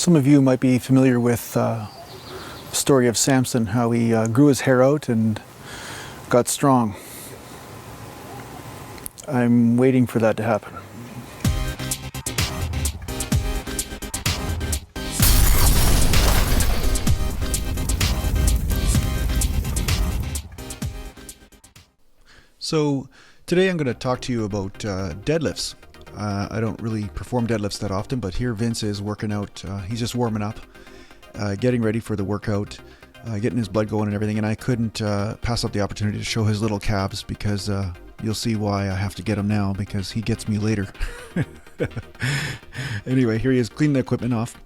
Some of you might be familiar with the story of Samson, how he grew his hair out and got strong. I'm waiting for that to happen. So today I'm going to talk to you about deadlifts. I don't really perform deadlifts that often, but here Vince is working out. He's just warming up, getting ready for the workout, getting his blood going and everything. And I couldn't pass up the opportunity to show his little calves because you'll see why I have to get him now, because he gets me later. Anyway, here he is cleaning the equipment off,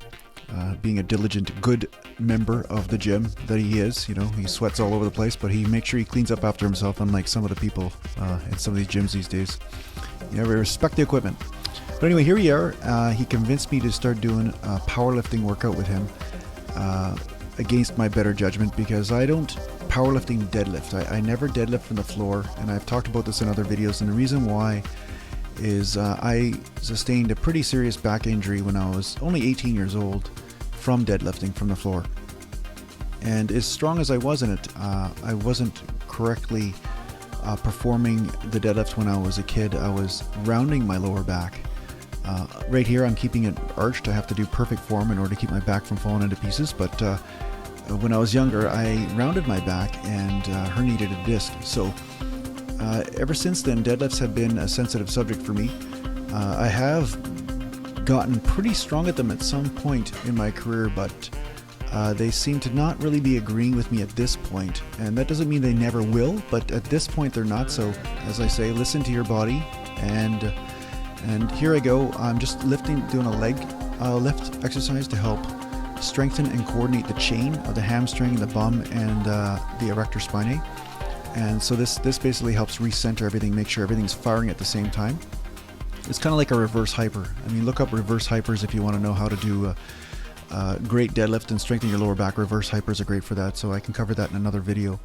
being a diligent, good member of the gym that he is. You know, he sweats all over the place, but he makes sure he cleans up after himself, unlike some of the people in some of these gyms these days. You know, we respect the equipment. But anyway, here we are. He convinced me to start doing a powerlifting workout with him against my better judgment, because I don't powerlifting deadlift. I never deadlift from the floor, and I've talked about this in other videos, and the reason why is I sustained a pretty serious back injury when I was only 18 years old from deadlifting from the floor. And as strong as I was in it, I wasn't correctly performing the deadlift when I was a kid. I was rounding my lower back. Right here I'm keeping it arched. I have to do perfect form in order to keep my back from falling into pieces, but when I was younger I rounded my back and herniated a disc. So ever since then, deadlifts have been a sensitive subject for me. I have gotten pretty strong at them at some point in my career, but they seem to not really be agreeing with me at this point, and that doesn't mean they never will, but at this point they're not. So as I say, listen to your body, and here I go. I'm just doing a leg lift exercise to help strengthen and coordinate the chain of the hamstring, the bum, and the erector spinae. And so this basically helps recenter everything, make sure everything's firing at the same time. It's kind of like a reverse hyper. I mean, look up reverse hypers if you want to know how to do a great deadlift and strengthen your lower back. Reverse hypers are great for that, so I can cover that in another video.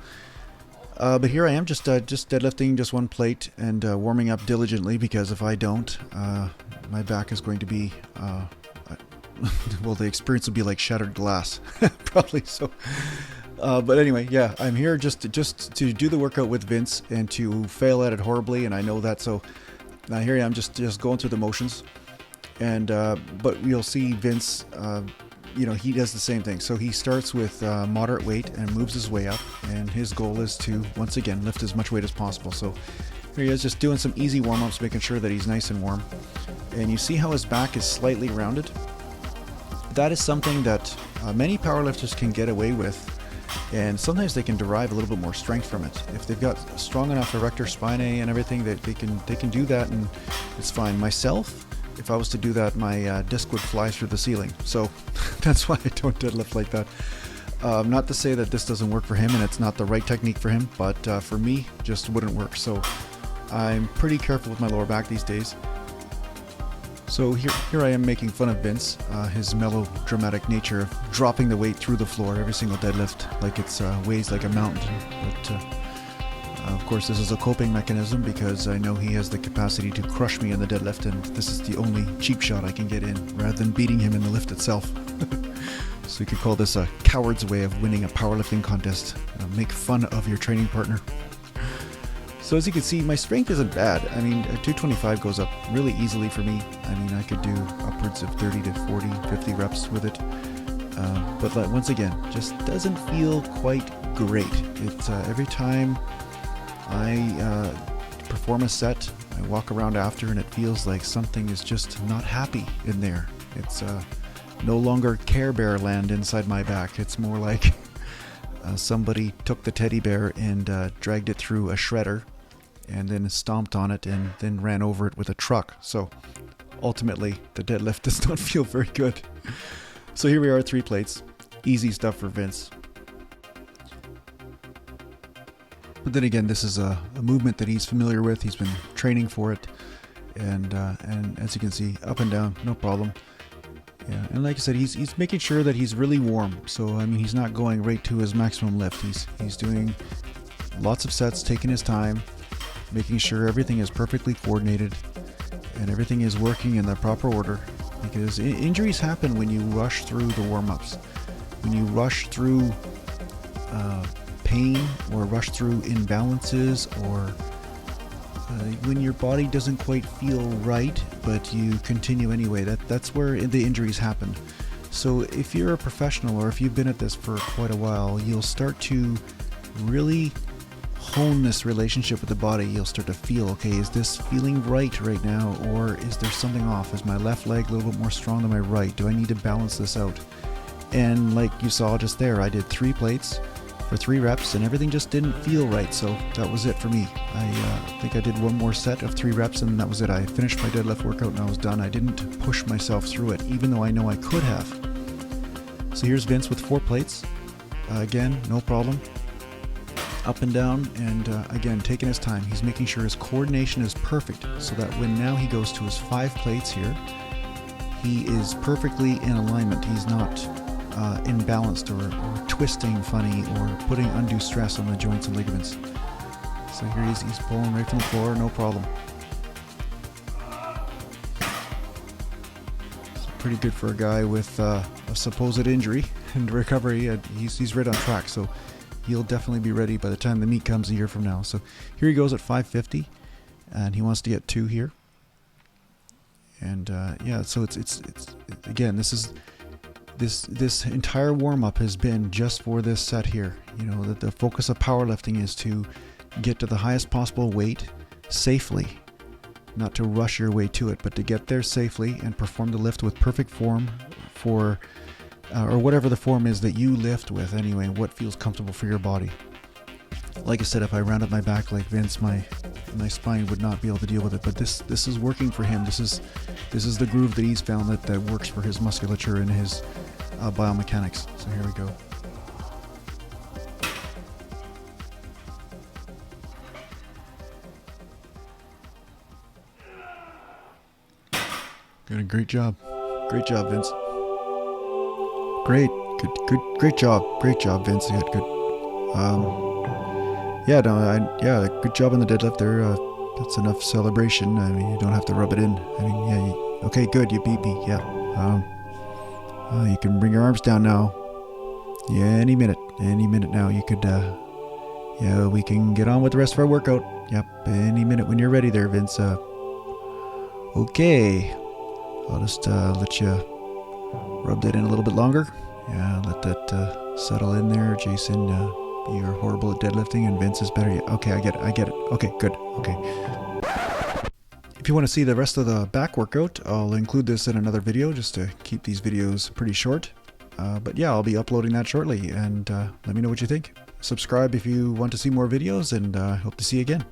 But here I am, just deadlifting just one plate and warming up diligently, because if I don't, my back is going to be, well, the experience will be like shattered glass, probably. So, but anyway, yeah, I'm here just to do the workout with Vince and to fail at it horribly, and I know that. So now here I am, just going through the motions, and but you'll see Vince. You know, he does the same thing. So he starts with moderate weight and moves his way up, and his goal is to once again lift as much weight as possible. So here he is, just doing some easy warm-ups, making sure that he's nice and warm. And you see how his back is slightly rounded? That is something that many powerlifters can get away with, and sometimes they can derive a little bit more strength from it. If they've got strong enough erector spinae and everything, that they can do that, and it's fine. Myself, if I was to do that, my disc would fly through the ceiling. So that's why I don't deadlift like that. Not to say that this doesn't work for him and it's not the right technique for him, but for me, just wouldn't work. So I'm pretty careful with my lower back these days. So here I am making fun of Vince, his melodramatic nature of dropping the weight through the floor every single deadlift, like it's weighs like a mountain. But of course, this is a coping mechanism, because I know he has the capacity to crush me in the deadlift, and this is the only cheap shot I can get in, rather than beating him in the lift itself. So you could call this a coward's way of winning a powerlifting contest. Make fun of your training partner. So as you can see, my strength isn't bad. I mean, 225 goes up really easily for me. I mean, I could do upwards of 30 to 40, 50 reps with it. But once again, just doesn't feel quite great. It's every time I perform a set, I walk around after, and it feels like something is just not happy in there. It's no longer Care Bear land inside my back. It's more like somebody took the teddy bear and dragged it through a shredder and then stomped on it and then ran over it with a truck. So ultimately, the deadlift does not feel very good. So here we are, 3 plates. Easy stuff for Vince. But then again, this is a movement that he's familiar with. He's been training for it, and as you can see, up and down, no problem. Yeah, and like I said, he's making sure that he's really warm. So I mean, he's not going right to his maximum lift. He's doing lots of sets, taking his time, making sure everything is perfectly coordinated and everything is working in the proper order. because injuries happen when you rush through the warm-ups, when you rush through pain, or rush through imbalances, or when your body doesn't quite feel right, but you continue anyway. That's where the injuries happen. So if you're a professional, or if you've been at this for quite a while, you'll start to really hone this relationship with the body. You'll start to feel, okay, is this feeling right now, or is there something off? Is my left leg a little bit more strong than my right? Do I need to balance this out? And like you saw just there, I did 3 plates for 3 reps, and everything just didn't feel right, so that was it for me. I think I did one more set of 3 reps, and that was it. I finished my deadlift workout and I was done. I didn't push myself through it, even though I know I could have. So here's Vince with 4 plates. Again, no problem. Up and down, and again, taking his time. He's making sure his coordination is perfect, so that when now he goes to his 5 plates here, he is perfectly in alignment. He's not imbalanced or twisting funny or putting undue stress on the joints and ligaments. So here he's pulling right from the floor, no problem. So pretty good for a guy with a supposed injury and recovery. He's right on track, so he'll definitely be ready by the time the meet comes a year from now. So here he goes at 550, and he wants to get 2 here. And yeah, so it's again, this entire warm-up has been just for this set here. You know, that the focus of powerlifting is to get to the highest possible weight safely, not to rush your way to it, but to get there safely and perform the lift with perfect form for or whatever the form is that you lift with anyway, what feels comfortable for your body. Like I said, if I round up my back like Vince, my spine would not be able to deal with it, but this is working for him. This is the groove that he's found that works for his musculature and his biomechanics. So here we go. Good, great job, Vince. Great job, Vince. Good. Yeah, no, good job on the deadlift there. That's enough celebration. I mean, you don't have to rub it in. I mean, yeah, okay, good, you beat me. Yeah. You can bring your arms down now. Yeah, any minute now. You could, yeah, we can get on with the rest of our workout. Yep, any minute when you're ready there, Vince. Okay, I'll just let you rub that in a little bit longer. Yeah, let that settle in there, Jason. You're horrible at deadlifting, and Vince is better. Okay, I get it. Okay, good. Okay. If you want to see the rest of the back workout, I'll include this in another video just to keep these videos pretty short. But yeah, I'll be uploading that shortly, and let me know what you think. Subscribe if you want to see more videos, and hope to see you again.